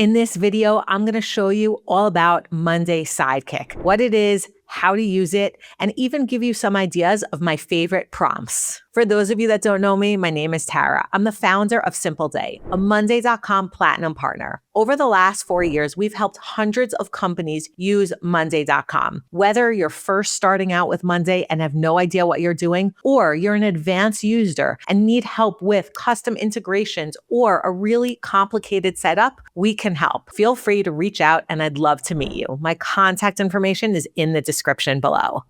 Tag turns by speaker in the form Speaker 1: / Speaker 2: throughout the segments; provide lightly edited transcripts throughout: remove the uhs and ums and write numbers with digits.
Speaker 1: In this video, I'm going to show you all about Monday Sidekick, what it is, how to use it, and even give you some ideas of my favorite prompts. For those of you that don't know me, my name is Tara. I'm the founder of Simple Day, a Monday.com Platinum partner. Over the last 4 years, we've helped hundreds of companies use Monday.com. Whether you're first starting out with Monday and have no idea what you're doing, or you're an advanced user and need help with custom integrations or a really complicated setup, we can help. Feel free to reach out and I'd love to meet you. My contact information is in the description below.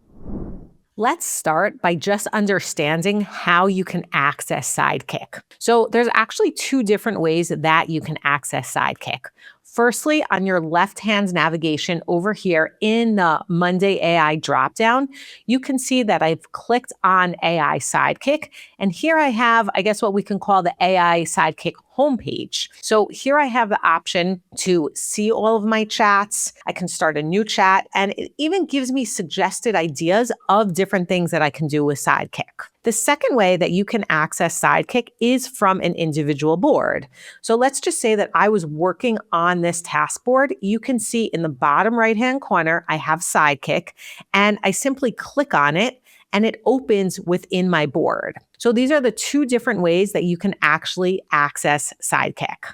Speaker 1: Let's start by just understanding how you can access Sidekick. So there's actually two different ways that you can access Sidekick. Firstly, on your left-hand navigation over here in the Monday AI dropdown, you can see that I've clicked on AI Sidekick. And here I have, I guess what we can call the AI Sidekick homepage. So here I have the option to see all of my chats. I can start a new chat, and it even gives me suggested ideas of different things that I can do with Sidekick. The second way that you can access Sidekick is from an individual board. So let's just say that I was working on this task board. You can see in the bottom right-hand corner, I have Sidekick, and I simply click on it and it opens within my board. So these are the two different ways that you can actually access Sidekick.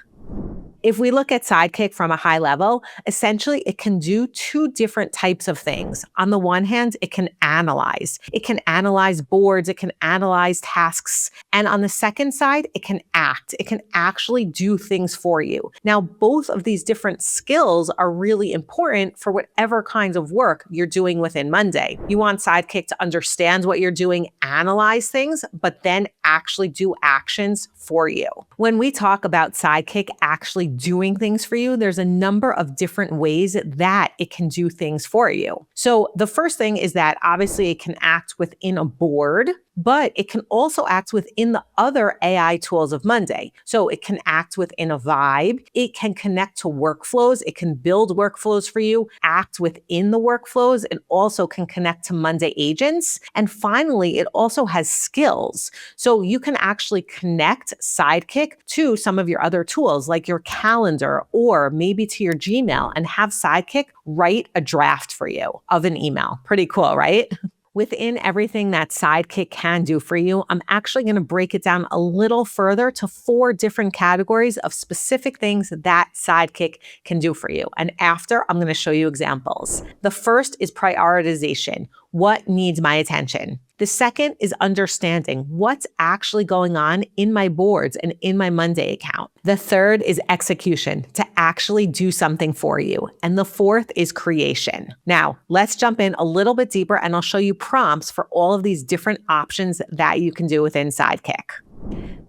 Speaker 1: If we look at Sidekick from a high level, essentially it can do two different types of things. On the one hand, it can analyze. It can analyze boards, it can analyze tasks. And on the second side, it can act. It can actually do things for you. Now, both of these different skills are really important for whatever kinds of work you're doing within Monday. You want Sidekick to understand what you're doing, analyze things, but then actually do actions for you. When we talk about Sidekick actually doing things for you, there's a number of different ways that it can do things for you. So the first thing is that obviously it can act within a board, but it can also act within the other AI tools of Monday. So it can act within a vibe. It can connect to workflows. It can build workflows for you, act within the workflows, and also can connect to Monday agents. And finally, it also has skills. So you can actually connect Sidekick to some of your other tools like your calendar or maybe to your Gmail and have Sidekick write a draft for you of an email. Pretty cool, right? Within everything that Sidekick can do for you, I'm actually going to break it down a little further to 4 different categories of specific things that Sidekick can do for you. And after, I'm going to show you examples. The first is prioritization. What needs my attention? The second is understanding what's actually going on in my boards and in my Monday account. The third is execution, to actually do something for you. And the fourth is creation. Now, let's jump in a little bit deeper and I'll show you prompts for all of these different options that you can do within Sidekick.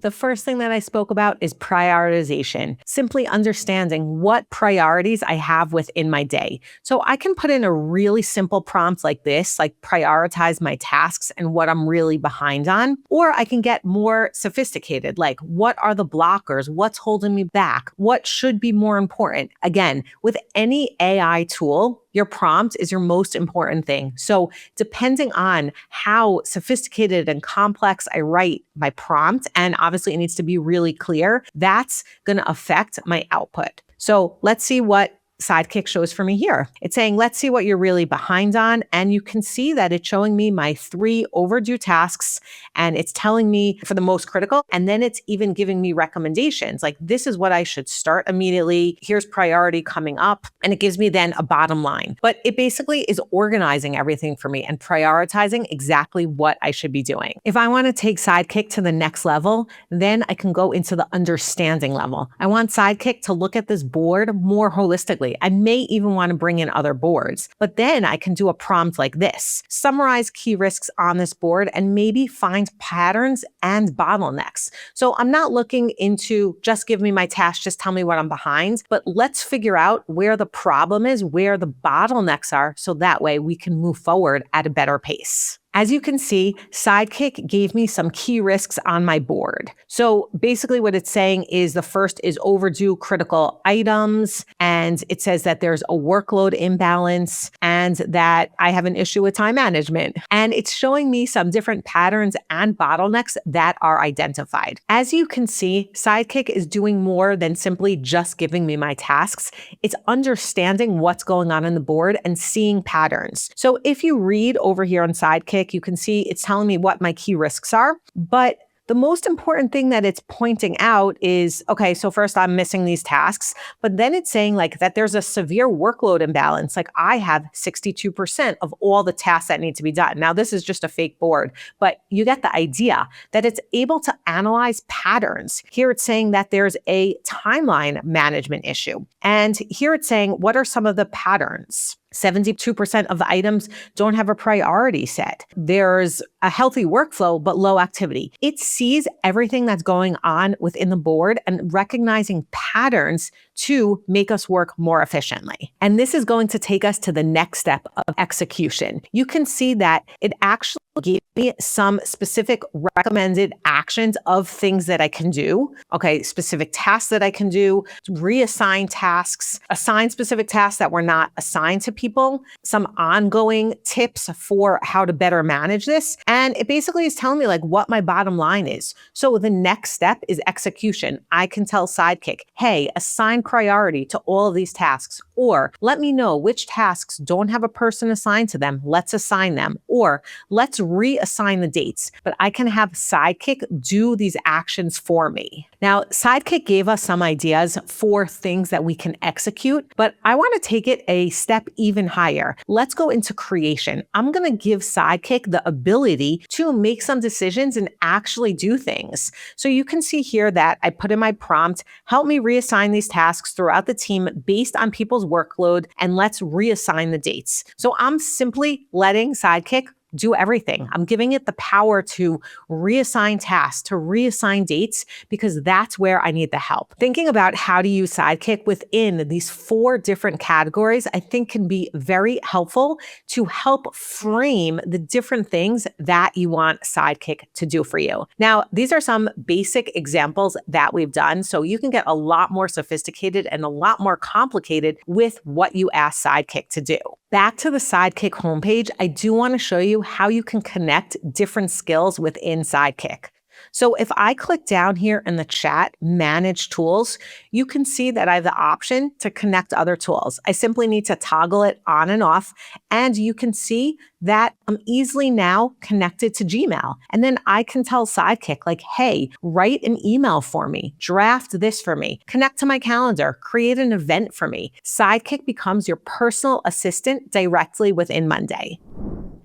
Speaker 1: The first thing that I spoke about is prioritization, simply understanding what priorities I have within my day. So I can put in a really simple prompt like this, like prioritize my tasks and what I'm really behind on, or I can get more sophisticated, like what are the blockers? What's holding me back? What should be more important? Again, with any AI tool, your prompt is your most important thing. So depending on how sophisticated and complex I write my prompt, and obviously it needs to be really clear, that's going to affect my output. So let's see what Sidekick shows for me here. It's saying, let's see what you're really behind on. And you can see that it's showing me my 3 overdue tasks and it's telling me for the most critical. And then it's even giving me recommendations like this is what I should start immediately. Here's priority coming up. And it gives me then a bottom line. But it basically is organizing everything for me and prioritizing exactly what I should be doing. If I want to take Sidekick to the next level, then I can go into the understanding level. I want Sidekick to look at this board more holistically. I may even want to bring in other boards, but then I can do a prompt like this. Summarize key risks on this board and maybe find patterns and bottlenecks. So I'm not looking into just give me my task, just tell me what I'm behind, but let's figure out where the problem is, where the bottlenecks are, so that way we can move forward at a better pace. As you can see, Sidekick gave me some key risks on my board. So basically what it's saying is the first is overdue critical items, and it says that there's a workload imbalance, and and that I have an issue with time management. And it's showing me some different patterns and bottlenecks that are identified. As you can see, Sidekick is doing more than simply just giving me my tasks. It's understanding what's going on the board and seeing patterns. So if you read over here on Sidekick, you can see it's telling me what my key risks are, but the most important thing that it's pointing out is, okay, so first I'm missing these tasks, but then it's saying like that there's a severe workload imbalance. Like I have 62% of all the tasks that need to be done. Now this is just a fake board, but you get the idea that it's able to analyze patterns. Here it's saying that there's a timeline management issue. And here it's saying, what are some of the patterns? 72% of the items don't have a priority set. There's a healthy workflow, but low activity. It sees everything that's going on within the board and recognizing patterns to make us work more efficiently. And this is going to take us to the next step of execution. You can see that it actually gave me some specific recommended actions of things that I can do. Okay, specific tasks that I can do, reassign tasks, assign specific tasks that were not assigned to people, some ongoing tips for how to better manage this. And it basically is telling me like what my bottom line is. So the next step is execution. I can tell Sidekick, hey, assign priority to all of these tasks, or let me know which tasks don't have a person assigned to them. Let's assign them, or let's reassign the dates, but I can have Sidekick do these actions for me. Now, Sidekick gave us some ideas for things that we can execute, but I want to take it a step even higher. Let's go into creation. I'm going to give Sidekick the ability to make some decisions and actually do things. So you can see here that I put in my prompt, help me reassign these tasks throughout the team based on people's workload, and let's reassign the dates. So I'm simply letting Sidekick do everything. I'm giving it the power to reassign tasks, to reassign dates, because that's where I need the help. Thinking about how to use Sidekick within these 4 different categories, I think can be very helpful to help frame the different things that you want Sidekick to do for you. Now, these are some basic examples that we've done, so you can get a lot more sophisticated and a lot more complicated with what you ask Sidekick to do. Back to the Sidekick homepage, I do want to show you how you can connect different skills within Sidekick. So if I click down here in the chat, manage tools, you can see that I have the option to connect other tools. I simply need to toggle it on and off, and you can see that I'm easily now connected to Gmail. And then I can tell Sidekick like, hey, write an email for me, draft this for me, connect to my calendar, create an event for me. Sidekick becomes your personal assistant directly within Monday.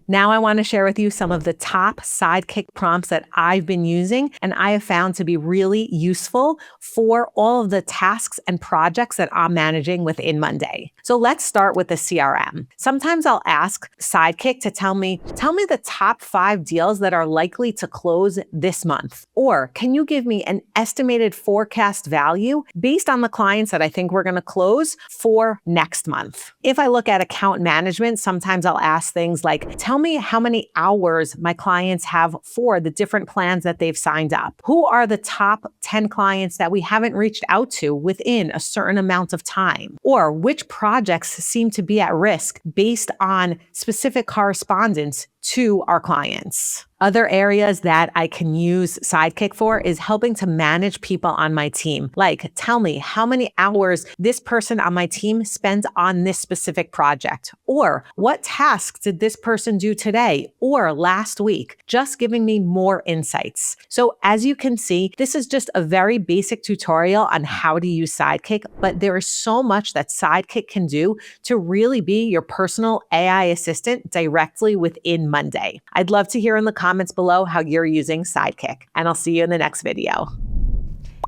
Speaker 1: Now I want to share with you some of the top Sidekick prompts that I've been using and I have found to be really useful for all of the tasks and projects that I'm managing within Monday. So let's start with the CRM. Sometimes I'll ask Sidekick to tell me the top 5 deals that are likely to close this month. Or can you give me an estimated forecast value based on the clients that I think we're going to close for next month? If I look at account management, sometimes I'll ask things like, tell me how many hours my clients have for the different plans that they've signed up. Who are the top 10 clients that we haven't reached out to within a certain amount of time? Or which projects seem to be at risk based on specific correspondence to our clients? Other areas that I can use Sidekick for is helping to manage people on my team. Like, tell me how many hours this person on my team spends on this specific project, or what tasks did this person do today or last week, just giving me more insights. So as you can see, this is just a very basic tutorial on how to use Sidekick, but there is so much that Sidekick can do to really be your personal AI assistant directly within Monday. I'd love to hear in the comments below how you're using Sidekick, and I'll see you in the next video.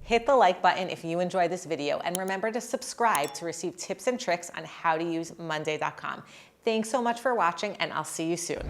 Speaker 1: Hit the like button if you enjoyed this video, and remember to subscribe to receive tips and tricks on how to use Monday.com. Thanks so much for watching, and I'll see you soon.